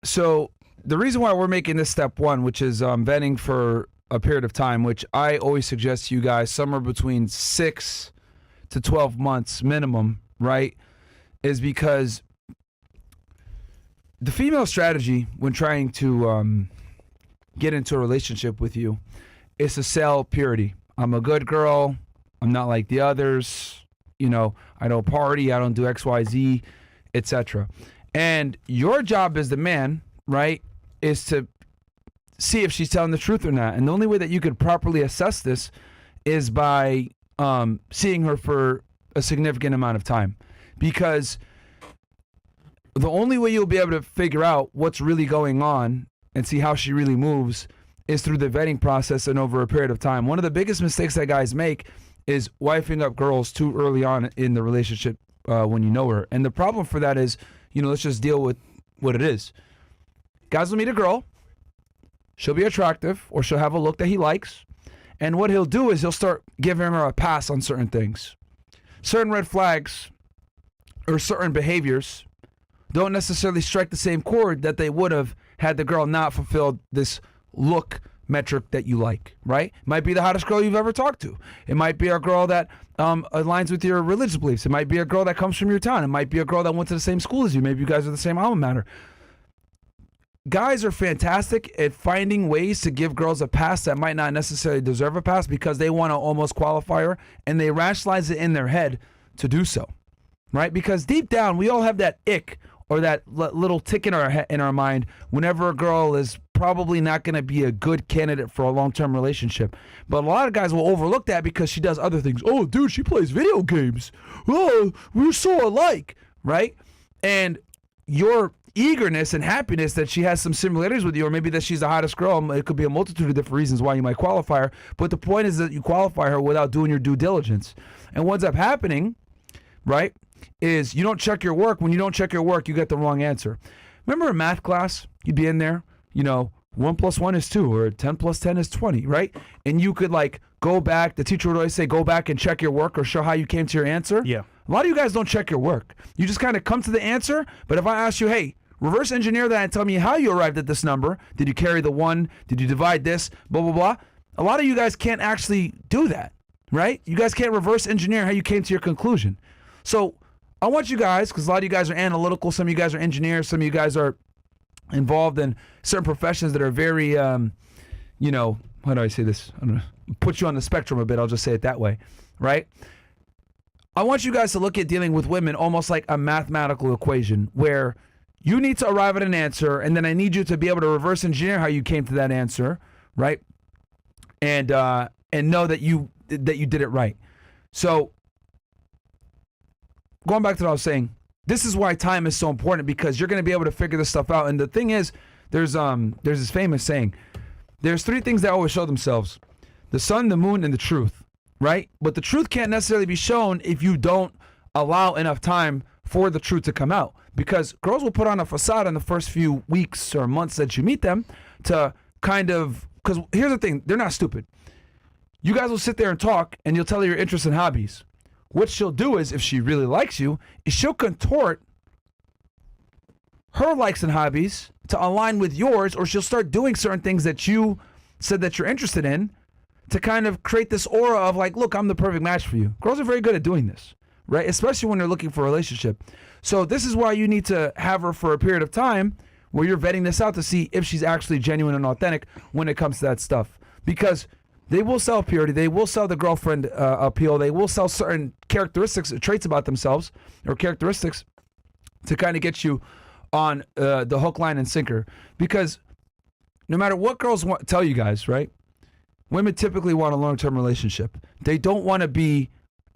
So the reason why we're making this step one, which is vetting for a period of time, which I always suggest to you guys somewhere between 6 to 12 months minimum, right, is because the female strategy when trying to get into a relationship with you is to sell purity. I'm a good girl. I'm not like the others. You know, I don't party. I don't do X, Y, Z, etc. And your job as the man, right, is to see if she's telling the truth or not. And the only way that you could properly assess this is by seeing her for a significant amount of time. Because the only way you'll be able to figure out what's really going on and see how she really moves is through the vetting process and over a period of time. One of the biggest mistakes that guys make is wifing up girls too early on in the relationship when you know her. And the problem for that is, you know, let's just deal with what it is. Guys will meet a girl. She'll be attractive, or she'll have a look that he likes. And what he'll do is he'll start giving her a pass on certain things. Certain red flags or certain behaviors don't necessarily strike the same chord that they would have had the girl not fulfilled this look metric that you like, right? It might be the hottest girl you've ever talked to. It might be a girl that aligns with your religious beliefs. It might be a girl that comes from your town. It might be a girl that went to the same school as you. Maybe you guys are the same alma mater. Guys are fantastic at finding ways to give girls a pass that might not necessarily deserve a pass because they want to almost qualify her, and they rationalize it in their head to do so, right? Because deep down, we all have that ick or that little tick in our mind whenever a girl is probably not going to be a good candidate for a long-term relationship. But a lot of guys will overlook that because she does other things. Oh, dude, she plays video games. Oh, we're so alike, right? And your eagerness and happiness that she has some similarities with you, or maybe that she's the hottest girl. It could be a multitude of different reasons why you might qualify her. But the point is that you qualify her without doing your due diligence. And what ends up happening, right, is you don't check your work. When you don't check your work, you get the wrong answer. Remember in math class, you'd be in there, you know, 1 + 1 is 2, or 10 + 10 is 20, right? And you could like go back. The teacher would always say, go back and check your work or show how you came to your answer. Yeah. A lot of you guys don't check your work. You just kind of come to the answer. But if I ask you, hey, reverse engineer that and tell me how you arrived at this number. Did you carry the 1? Did you divide this? Blah, blah, blah. A lot of you guys can't actually do that, right? You guys can't reverse engineer how you came to your conclusion. So I want you guys, because a lot of you guys are analytical, some of you guys are engineers, some of you guys are involved in certain professions that are very, you know, how do I say this? I don't know. Put you on the spectrum a bit, I'll just say it that way, right? I want you guys to look at dealing with women almost like a mathematical equation where you need to arrive at an answer, and then I need you to be able to reverse engineer how you came to that answer, right? And know that you did it right. So going back to what I was saying, this is why time is so important, because you're going to be able to figure this stuff out. And the thing is, there's this famous saying, there's 3 things that always show themselves: the sun, the moon, and the truth, right? But the truth can't necessarily be shown if you don't allow enough time for the truth to come out. Because girls will put on a facade in the first few weeks or months that you meet them to kind of, because here's the thing, they're not stupid. You guys will sit there and talk, and you'll tell her your interests and hobbies. What she'll do is, if she really likes you, is she'll contort her likes and hobbies to align with yours, or she'll start doing certain things that you said that you're interested in to kind of create this aura of like, look, I'm the perfect match for you. Girls are very good at doing this, right? Especially when they're looking for a relationship. So this is why you need to have her for a period of time where you're vetting this out to see if she's actually genuine and authentic when it comes to that stuff. Because they will sell purity, they will sell the girlfriend appeal, they will sell certain characteristics, traits about themselves, or characteristics to kind of get you on the hook, line, and sinker. Because no matter what girls tell you guys, right? Women typically want a long-term relationship. They don't want to be,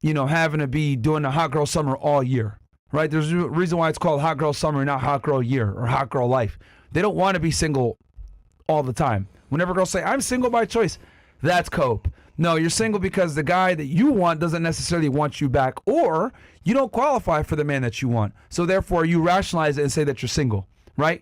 you know, having to be doing a hot girl summer all year, right? There's a reason why it's called hot girl summer, not hot girl year or hot girl life. They don't want to be single all the time. Whenever girls say, I'm single by choice, that's cope. No, you're single because the guy that you want doesn't necessarily want you back, or you don't qualify for the man that you want. So therefore, you rationalize it and say that you're single, right?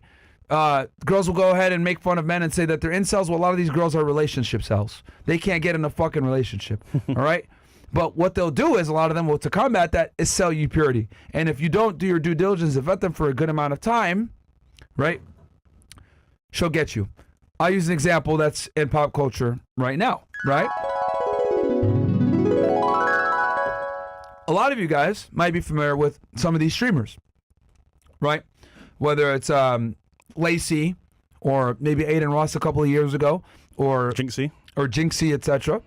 Girls will go ahead and make fun of men and say that they're incels. Well, a lot of these girls are relationship cells. They can't get in a fucking relationship, all right? But what they'll do is, a lot of them will, to combat that, is sell you purity. And if you don't do your due diligence and vet them for a good amount of time, right, she'll get you. I'll use an example that's in pop culture right now, right? A lot of you guys might be familiar with some of these streamers, right? Whether it's Lacey or maybe Aiden Ross a couple of years ago, or Jinxie, etc.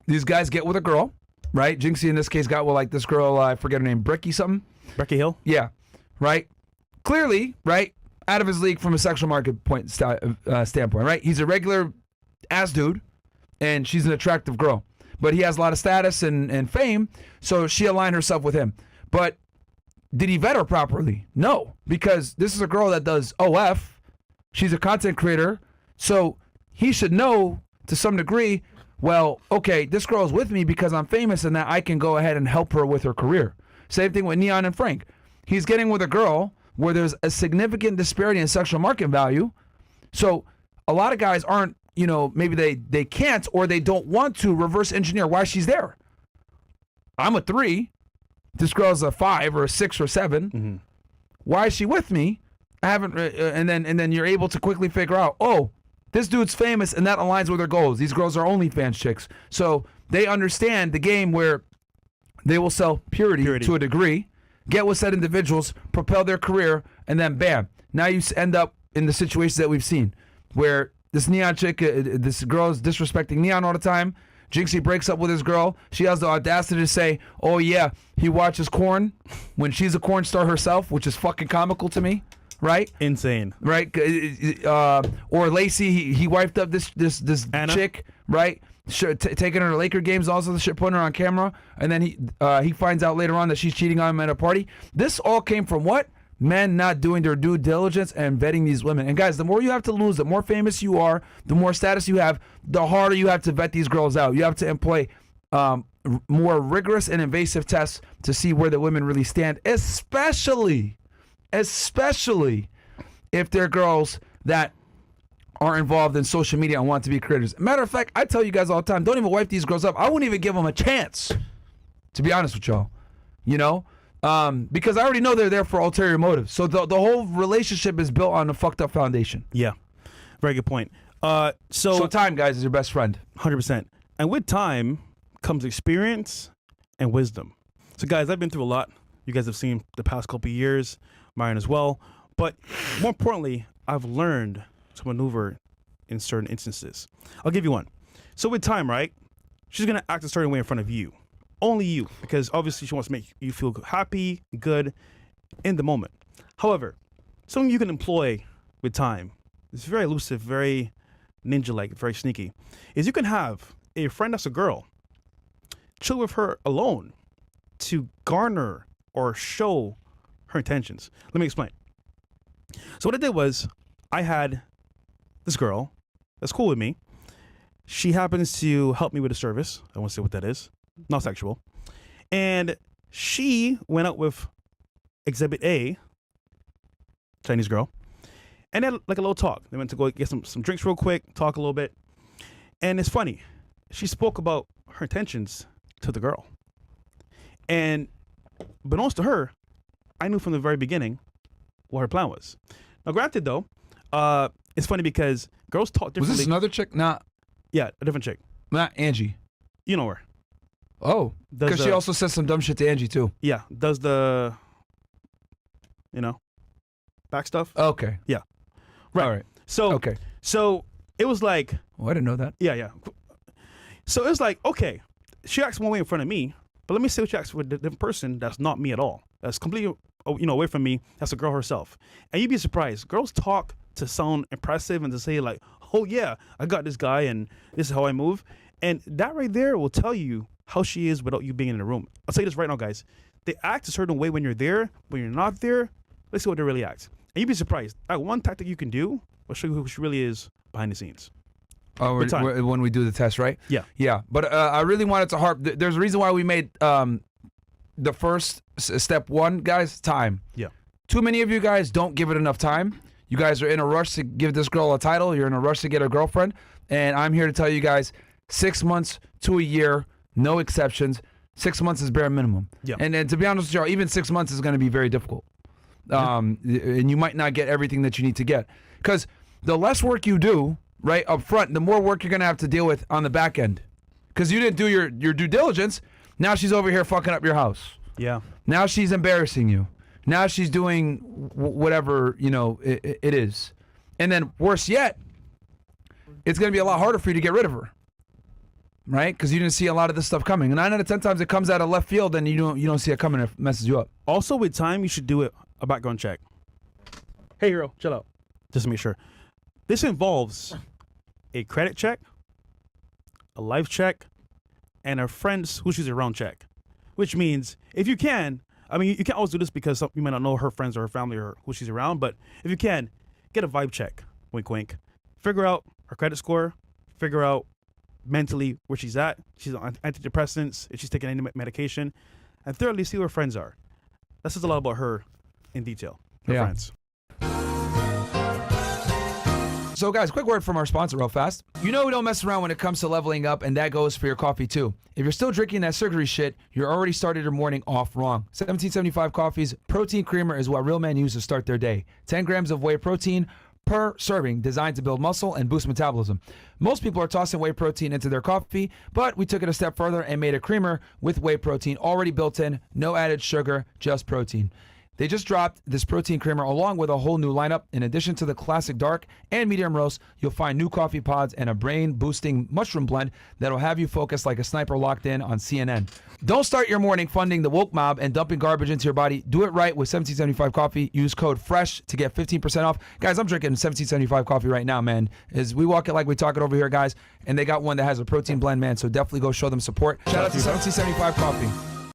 These guys get with a girl, right? Jinxie in this case got with like this girl, I forget her name, Bricky something? Bricky Hill? Yeah, right? Clearly, right, out of his league from a sexual market standpoint, right? He's a regular ass dude, and she's an attractive girl. But he has a lot of status and fame, so she aligned herself with him. But did he vet her properly? No, because this is a girl that does OF. She's a content creator, so he should know to some degree, well, okay, this girl's with me because I'm famous and that I can go ahead and help her with her career. Same thing with Neon and Frank. He's getting with a girl where there's a significant disparity in sexual market value. So a lot of guys aren't, maybe they can't or they don't want to reverse engineer why she's there. I'm a 3. This girl's a 5 or a 6 or 7. Mm-hmm. Why is she with me? I haven't, and then you're able to quickly figure out, oh, this dude's famous and that aligns with their goals. These girls are OnlyFans chicks. So they understand the game where they will sell purity to a degree, get with said individuals, propel their career, and then bam. Now you end up in the situations that we've seen where this Neon chick, this girl is disrespecting Neon all the time. Jinxie breaks up with his girl. She has the audacity to say, oh yeah, he watches corn when she's a corn star herself, which is fucking comical to me. Right? Insane. Right? Or Lacey, he wiped up this Anna? chick, right? Taking her to Laker games, all sorts of shit, putting her on camera, and then he finds out later on that she's cheating on him at a party. This all came from what? Men not doing their due diligence and vetting these women. And guys, the more you have to lose, the more famous you are, the more status you have, the harder you have to vet these girls out. You have to employ more rigorous and invasive tests to see where the women really stand, especially if they're girls that are involved in social media and want to be creators. Matter of fact, I tell you guys all the time, don't even wipe these girls up. I wouldn't even give them a chance, to be honest with y'all. Because I already know they're there for ulterior motives. So the whole relationship is built on a fucked up foundation. Yeah, very good point. So time, guys, is your best friend. 100%. And with time comes experience and wisdom. So guys, I've been through a lot. You guys have seen the past couple of years, mine as well. But more importantly, I've learned to maneuver in certain instances. I'll give you one. So with time, right, she's going to act a certain way in front of you. Only you, because obviously she wants to make you feel happy, good, in the moment. However, something you can employ with time, it's very elusive, very ninja-like, very sneaky, is you can have a friend that's a girl, chill with her alone to garner or show her intentions. Let me explain. So what I did was, I had this girl that's cool with me. She happens to help me with a service. I won't say what that is. Not sexual. And she went out with Exhibit A, Chinese girl, and they had like a little talk. They went to go get some drinks real quick, talk a little bit. And it's funny. She spoke about her intentions to the girl. And beknownst to her, I knew from the very beginning what her plan was. Now, granted, though, it's funny because girls talk differently. Was this another chick? Nah. Yeah, a different chick. Not Angie. You know her. Oh, because she also says some dumb shit to Angie, too. Yeah, does the, back stuff. Okay. Yeah. Right. All right. So, okay. So it was like. Oh, I didn't know that. Yeah. So it was like, okay, she acts one way in front of me, but let me see what she acts with a different person that's not me at all. That's completely, away from me. That's a girl herself. And you'd be surprised. Girls talk to sound impressive and to say like, oh yeah, I got this guy and this is how I move. And that right there will tell you how she is without you being in the room. I'll tell you this right now, guys. They act a certain way when you're there. When you're not there, let's see what they really act. And you'd be surprised. That one tactic you can do will show you who she really is behind the scenes. Oh, when we do the test, right? Yeah. Yeah. But I really wanted to harp. There's a reason why we made the first step one, guys, time. Yeah. Too many of you guys don't give it enough time. You guys are in a rush to give this girl a title. You're in a rush to get a girlfriend. And I'm here to tell you guys, 6 months to a year, no exceptions. 6 months is bare minimum. Yeah. And to be honest with y'all, even 6 months is going to be very difficult. And you might not get everything that you need to get. Because the less work you do, right, up front, the more work you're going to have to deal with on the back end. Because you didn't do your due diligence. Now she's over here fucking up your house. Yeah. Now she's embarrassing you. Now she's doing whatever, it is. And then worse yet, it's going to be a lot harder for you to get rid of her. Right? Because you didn't see a lot of this stuff coming. And 9 out of 10 times it comes out of left field and you don't see it coming and it messes you up. Also, with time, you should do a background check. Hey, hero, chill out. Just to make sure. This involves a credit check, a life check, and a friends who she's around check. Which means, if you can, you can't always do this because you might not know her friends or her family or who she's around, but if you can, get a vibe check. Wink, wink. Figure out her credit score. Figure out mentally where she's at. She's on antidepressants, if she's taking any medication. And thirdly, see where her friends are. That says a lot about her in detail. Her friends. So guys, quick word from our sponsor real fast. We don't mess around when it comes to leveling up, and that goes for your coffee too. If you're still drinking that sugary shit, you're already started your morning off wrong. 1775 Coffee's protein creamer is what real men use to start their day. 10 grams of whey protein per serving, designed to build muscle and boost metabolism. Most people are tossing whey protein into their coffee, but we took it a step further and made a creamer with whey protein already built in, no added sugar, just protein. They just dropped this protein creamer along with a whole new lineup. In addition to the classic dark and medium roast, you'll find new coffee pods and a brain-boosting mushroom blend that'll have you focus like a sniper locked in on CNN. Don't start your morning funding the woke mob and dumping garbage into your body. Do it right with 1775 Coffee. Use code FRESH to get 15% off. Guys, I'm drinking 1775 Coffee right now, man. As we walk it like we talk it over here, guys, and they got one that has a protein blend, man, so definitely go show them support. Shout out to 1775 Coffee.